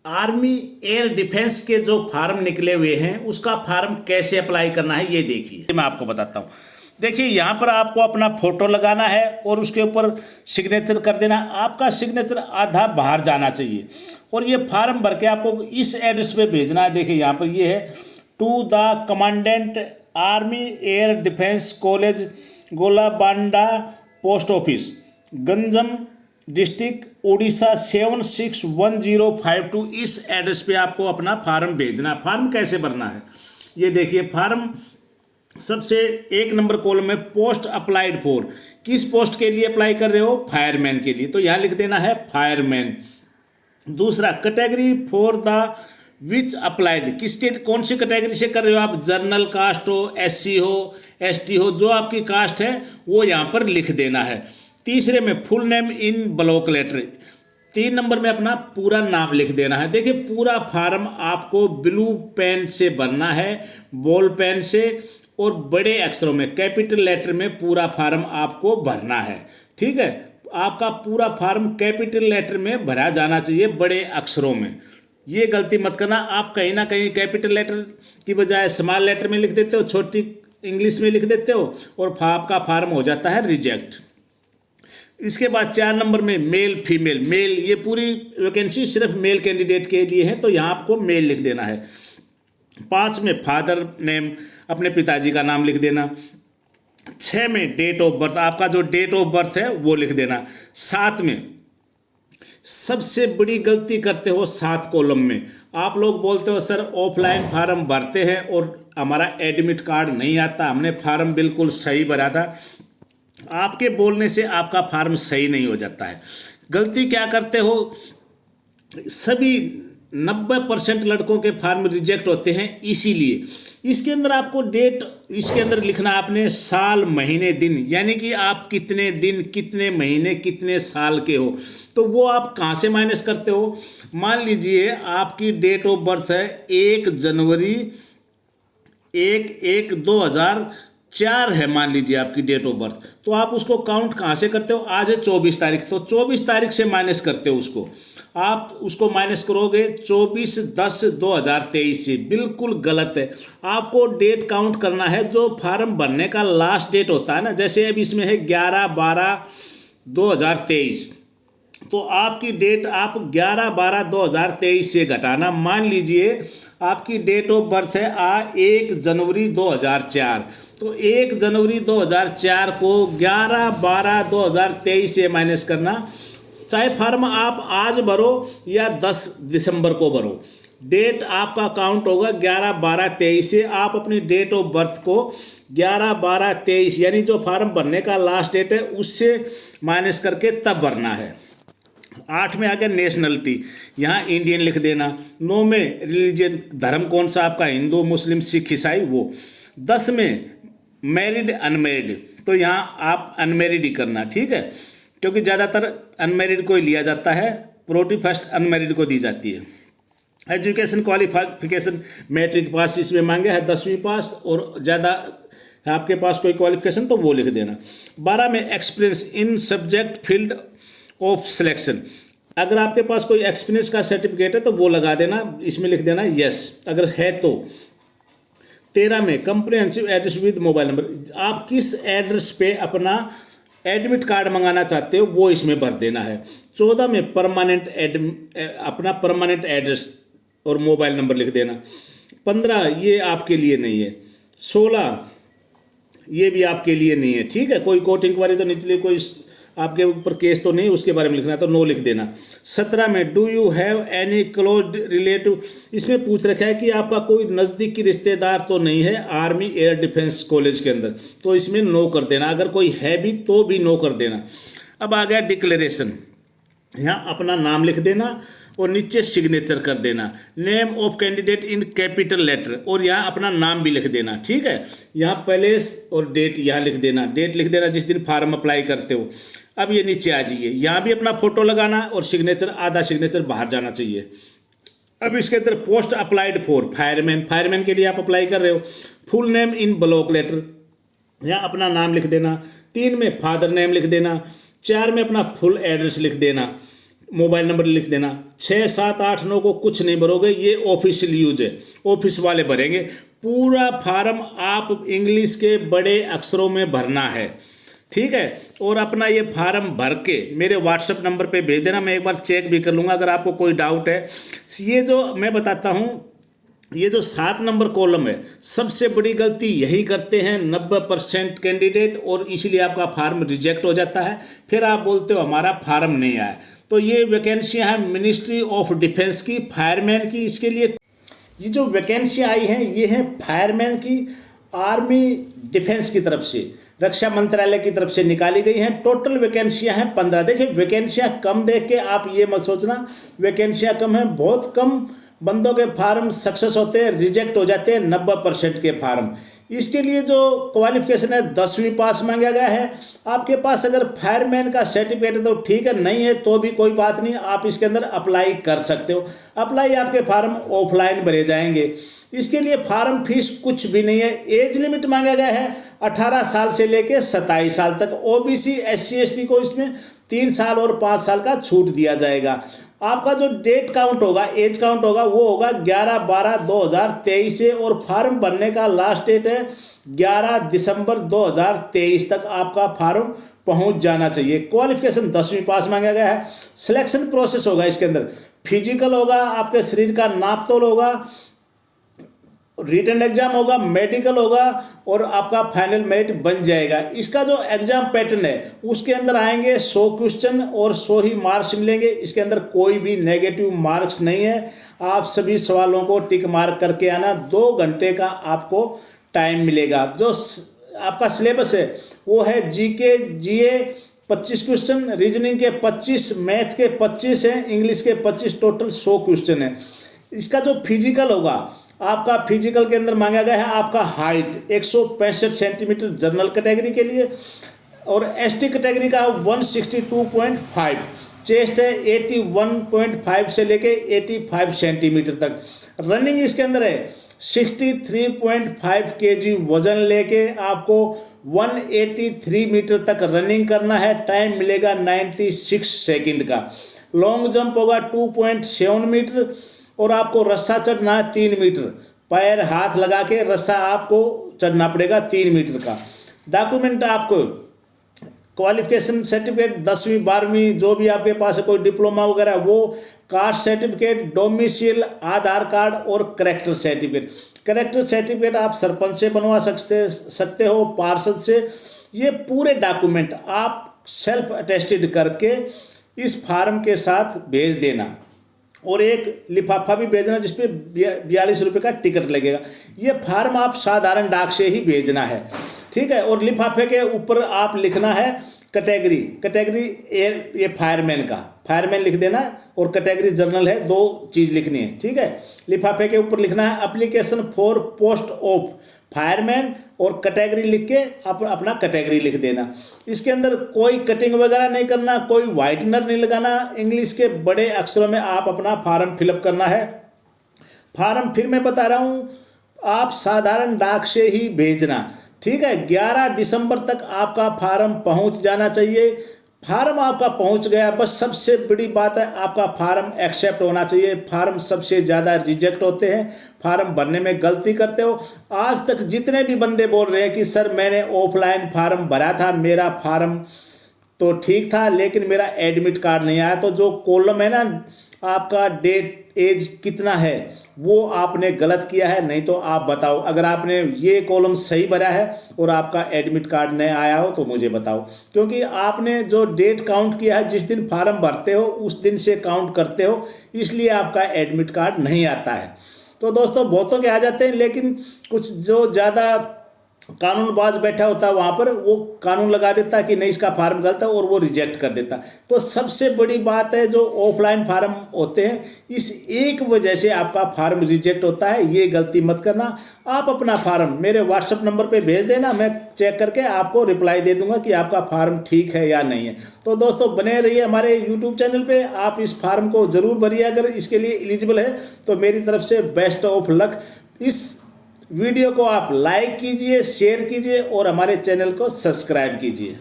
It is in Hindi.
आर्मी एयर डिफेंस के जो फार्म निकले हुए हैं उसका फार्म कैसे अप्लाई करना है ये देखिए, मैं आपको बताता हूँ। देखिए यहाँ पर आपको अपना फोटो लगाना है और उसके ऊपर सिग्नेचर कर देना। आपका सिग्नेचर आधा बाहर जाना चाहिए और ये फार्म भर के आपको इस एड्रेस पे भेजना है। देखिए यहाँ पर ये है, to the commandant army air defence college Golabandha post office Ganjam district Orissa 761052। इस एड्रेस पे आपको अपना फार्म भेजना। फार्म कैसे भरना है ये देखिए। फार्म सबसे 1 नंबर कॉलम में पोस्ट अप्लाइड फॉर, किस पोस्ट के लिए अप्लाई कर रहे हो? फायरमैन के लिए, तो यहाँ लिख देना है फायरमैन। दूसरा, category for the which applied, किसके कौन सी कैटेगरी से कर रहे हो आप? जर्नल कास्ट हो, एससी हो, एसटी हो, जो आपकी कास्ट है वो यहाँ पर लिख देना है। तीसरे में full name in block letter. 3 number में अपना पूरा नाम लिख देना है। देखिए पूरा फार्म आपको ब्लू पेन से भरना है, बॉल पेन से, और बड़े अक्षरों में कैपिटल लेटर में पूरा फार्म आपको भरना है। ठीक है, आपका पूरा फार्म कैपिटल लेटर में भरा जाना चाहिए, बड़े अक्षरों में। ये गलती मत करना, आप कहीं ना कहीं कैपिटल लेटर की बजाय स्मॉल लेटर में लिख देते हो, छोटी इंग्लिश में लिख देते हो और आपका फार्म हो जाता है रिजेक्ट। इसके बाद 4 नंबर में मेल फीमेल, मेल ये पूरी वैकेंसी सिर्फ मेल कैंडिडेट के लिए है, तो यहाँ आपको मेल लिख देना है। 5 में फादर नेम, अपने पिताजी का नाम लिख देना। 6 में डेट ऑफ बर्थ, आपका जो डेट ऑफ बर्थ है वो लिख देना। 7 में सबसे बड़ी गलती करते हो 7 कॉलम में, आप लोग बोलते हो सर ऑफलाइन फार्म भरते हैं और हमारा एडमिट कार्ड नहीं आता, हमने फार्म बिल्कुल सही भरा था। आपके बोलने से आपका फार्म सही नहीं हो जाता है। गलती क्या करते हो, सभी 90% लड़कों के फार्म रिजेक्ट होते हैं। इसीलिए इसके अंदर आपको डेट, इसके अंदर लिखना आपने साल महीने दिन, यानी कि आप कितने दिन, कितने महीने, कितने साल के हो। तो वो आप कहाँ से माइनस करते हो? मान लीजिए आपकी डेट ऑफ बर्थ है 1 जनवरी 2004 है, मान लीजिए आपकी डेट ऑफ बर्थ, तो आप उसको काउंट कहाँ से करते हो? आज है 24 तारीख, तो 24 तारीख से माइनस करते हो उसको। आप उसको माइनस करोगे 24/10/2023 से, बिल्कुल गलत है। आपको डेट काउंट करना है जो फार्म भरने का लास्ट डेट होता है ना, जैसे अब इसमें है 11/12/2023, तो आपकी डेट आप 11/12/2023 से घटाना। मान लीजिए आपकी डेट ऑफ बर्थ है 1 जनवरी 2004, तो 1 जनवरी 2004 को 11/12/2023 से माइनस करना। चाहे फार्म आप आज भरो या 10 दिसंबर को भरो, डेट आपका काउंट होगा 11/12/23 से। आप अपनी डेट ऑफ बर्थ को 11/12/23 यानी जो फार्म भरने का लास्ट डेट है उससे माइनस करके तब भरना है। 8 में आ गया नेशनलिटी, यहाँ इंडियन लिख देना। 9 में रिलीजन, धर्म कौन सा आपका, हिंदू मुस्लिम सिख ईसाई, वो। 10 में मैरिड अनमैरिड, तो यहाँ आप अनमैरिड ही करना। ठीक है, क्योंकि ज़्यादातर अनमैरिड को ही लिया जाता है, प्रायोरिटी फर्स्ट अनमैरिड को दी जाती है। एजुकेशन क्वालिफिकेशन, मैट्रिक पास इसमें मांगे है, 10वीं पास, और ज़्यादा है आपके पास कोई क्वालिफिकेशन तो वो लिख देना। 12 में experience in subject field of selection, अगर आपके पास कोई एक्सपीरियंस का सर्टिफिकेट है तो वो लगा देना, इसमें लिख देना यस अगर है तो। 13 में comprehensive address with mobile number, आप किस एड्रेस पे अपना एडमिट कार्ड मंगाना चाहते हो वो इसमें भर देना है। 14 में अपना परमानेंट एड्रेस और मोबाइल नंबर लिख देना। 15 ये आपके लिए नहीं है। 16 ये भी आपके लिए नहीं है। ठीक है, कोई कोर्ट इंक्वायरी तो निचले कोई आपके ऊपर केस तो नहीं, उसके बारे में लिखना है तो नो लिख देना। 17 में do you have any close relative, इसमें पूछ रखा है कि आपका कोई नज़दीकी रिश्तेदार तो नहीं है आर्मी एयर डिफेंस कॉलेज के अंदर, तो इसमें नो कर देना। अगर कोई है भी तो भी नो कर देना। अब आ गया डिक्लेरेशन, यहाँ अपना नाम लिख देना और नीचे सिग्नेचर कर देना। Name of candidate in capital letter, और यहाँ अपना नाम भी लिख देना। ठीक है, यहाँ प्लेस और डेट यहाँ लिख देना, डेट लिख देना जिस दिन फार्म अप्लाई करते हो। अब ये नीचे आ जाइए, यहाँ भी अपना फोटो लगाना और सिग्नेचर, आधा सिग्नेचर बाहर जाना चाहिए। अब इसके अंदर post applied for fireman, fireman के लिए आप अप्लाई कर रहे हो। Full name in block letter, यहाँ अपना नाम लिख देना। 3 में फादर नेम लिख देना। 4 में अपना फुल एड्रेस लिख देना। मोबाइल नंबर लिख देना। 6, 7, 8, 9 को कुछ नहीं भरोगे, ये ऑफिशियल यूज है, ऑफिस वाले भरेंगे। पूरा फार्म आप इंग्लिश के बड़े अक्षरों में भरना है, ठीक है। और अपना ये फार्म भर के मेरे व्हाट्सएप नंबर पे भेज देना, मैं एक बार चेक भी कर लूँगा अगर आपको कोई डाउट है। ये जो मैं बताता हूँ, ये जो 7 नंबर कॉलम है, सबसे बड़ी गलती यही करते हैं 90% कैंडिडेट, और इसीलिए आपका फार्म रिजेक्ट हो जाता है। फिर आप बोलते हो हमारा फार्म नहीं आया। तो ये वैकेंसियाँ हैं मिनिस्ट्री ऑफ डिफेंस की, फायरमैन की। इसके लिए ये जो वैकेंसियाँ आई हैं ये हैं फायरमैन की, आर्मी डिफेंस की तरफ से, रक्षा मंत्रालय की तरफ से निकाली गई हैं। टोटल वैकेंसियाँ हैं 15। देखिए वैकेंसियाँ कम देख के आप ये मत सोचना वैकेंसियाँ कम हैं, बहुत कम बंदों के फार्म सक्सेस होते हैं, रिजेक्ट हो जाते हैं 90% के फार्म। इसके लिए जो क्वालिफिकेशन है 10वीं पास मांगा गया है। आपके पास अगर फायरमैन का सर्टिफिकेट है तो ठीक है, नहीं है तो भी कोई बात नहीं, आप इसके अंदर अप्लाई कर सकते हो। अप्लाई आपके फार्म ऑफलाइन भरे जाएंगे। इसके लिए फार्म फीस कुछ भी नहीं है। एज लिमिट मांगा गया है 18 साल से लेकर 27 साल तक। ओबीसी SC ST को इसमें 3 साल और 5 साल का छूट दिया जाएगा। आपका जो डेट काउंट होगा, एज काउंट होगा, वो होगा 11/12/2023 से, और फॉर्म भरने का लास्ट डेट है 11 दिसंबर 2023 तक आपका फॉर्म पहुंच जाना चाहिए। क्वालिफिकेशन 10वीं पास मांगा गया है। सिलेक्शन प्रोसेस होगा इसके अंदर, फिजिकल होगा, आपके शरीर का नापतोल होगा, रिटन एग्जाम होगा, मेडिकल होगा, और आपका फाइनल मेरिट बन जाएगा। इसका जो एग्जाम पैटर्न है उसके अंदर आएंगे 100 क्वेश्चन और 100 ही मार्क्स मिलेंगे। इसके अंदर कोई भी नेगेटिव मार्क्स नहीं है। आप सभी सवालों को टिक मार्क करके आना। 2 घंटे का आपको टाइम मिलेगा। जो आपका सिलेबस है वो है GK GA 25 क्वेश्चन, रीजनिंग के 25, मैथ के 25 हैं, इंग्लिश के 25, टोटल 100 क्वेश्चन है। इसका जो फिजिकल होगा, आपका फिजिकल के अंदर मांगा गया है आपका हाइट 165 सेंटीमीटर जनरल कैटेगरी के लिए, और ST कैटेगरी का 162.5, चेस्ट है 81.5 से लेके 85 सेंटीमीटर तक। रनिंग इसके अंदर है 63.5 kg वजन लेके आपको 183 मीटर तक रनिंग करना है। टाइम मिलेगा 96 सेकंड का। लॉन्ग जंप होगा 2.7 मीटर, और आपको रस्सा चढ़ना है 3 मीटर। पैर हाथ लगा के रस्सा आपको चढ़ना पड़ेगा 3 मीटर का। डॉक्यूमेंट आपको क्वालिफिकेशन सर्टिफिकेट 10वीं 12वीं जो भी आपके पास है, कोई डिप्लोमा वगैरह, वो कास्ट सर्टिफिकेट, डोमिसाइल, आधार कार्ड और करेक्टर सर्टिफिकेट। करेक्टर सर्टिफिकेट आप सरपंच से बनवा सकते हो, पार्षद से। ये पूरे डॉक्यूमेंट आप सेल्फ अटेस्टेड करके इस फार्म के साथ भेज देना, और एक लिफाफा भी भेजना जिसपे 42 रुपये का टिकट लगेगा। ये फार्म आप साधारण डाक से ही भेजना है, ठीक है। और लिफाफे के ऊपर आप लिखना है कैटेगरी ये फायरमैन का, फायरमैन लिख देना, और कैटेगरी जनरल है, 2 चीज़ लिखनी है, ठीक है। लिफाफे के ऊपर लिखना है application for post of fireman, और कैटेगरी लिख के अपना कैटेगरी लिख देना। इसके अंदर कोई कटिंग वगैरह नहीं करना, कोई वाइटनर नहीं लगाना। इंग्लिश के बड़े अक्षरों में आप अपना फार्म फिलअप करना है। फार्म फिर मैं बता रहा हूँ, आप साधारण डाक से ही भेजना, ठीक है। 11 दिसंबर तक आपका फार्म पहुँच जाना चाहिए। फार्म आपका पहुंच गया, बस सबसे बड़ी बात है आपका फार्म एक्सेप्ट होना चाहिए। फार्म सबसे ज़्यादा रिजेक्ट होते हैं, फार्म भरने में गलती करते हो। आज तक जितने भी बंदे बोल रहे हैं कि सर मैंने ऑफलाइन फार्म भरा था, मेरा फार्म तो ठीक था लेकिन मेरा एडमिट कार्ड नहीं आया, तो जो कॉलम है ना आपका डेट एज कितना है वो आपने गलत किया है। नहीं तो आप बताओ, अगर आपने ये कॉलम सही भरा है और आपका एडमिट कार्ड नहीं आया हो तो मुझे बताओ, क्योंकि आपने जो डेट काउंट किया है, जिस दिन फार्म भरते हो उस दिन से काउंट करते हो, इसलिए आपका एडमिट कार्ड नहीं आता है। तो दोस्तों बहुतों के आ जाते हैं, लेकिन कुछ जो ज़्यादा कानूनबाज बैठा होता है वहाँ पर, वो कानून लगा देता है कि नहीं इसका फार्म गलत है, और वो रिजेक्ट कर देता। तो सबसे बड़ी बात है जो ऑफलाइन फार्म होते हैं, इस एक वजह से आपका फार्म रिजेक्ट होता है। ये गलती मत करना। आप अपना फार्म मेरे व्हाट्सएप नंबर पे भेज देना, मैं चेक करके आपको रिप्लाई दे दूंगा कि आपका फार्म ठीक है या नहीं है। तो दोस्तों बने रहिए हमारे यूट्यूब चैनल पे। आप इस फार्म को ज़रूर भरिए, अगर इसके लिए एलिजिबल है तो मेरी तरफ से बेस्ट ऑफ लक। इस वीडियो को आप लाइक कीजिए, शेयर कीजिए और हमारे चैनल को सब्सक्राइब कीजिए।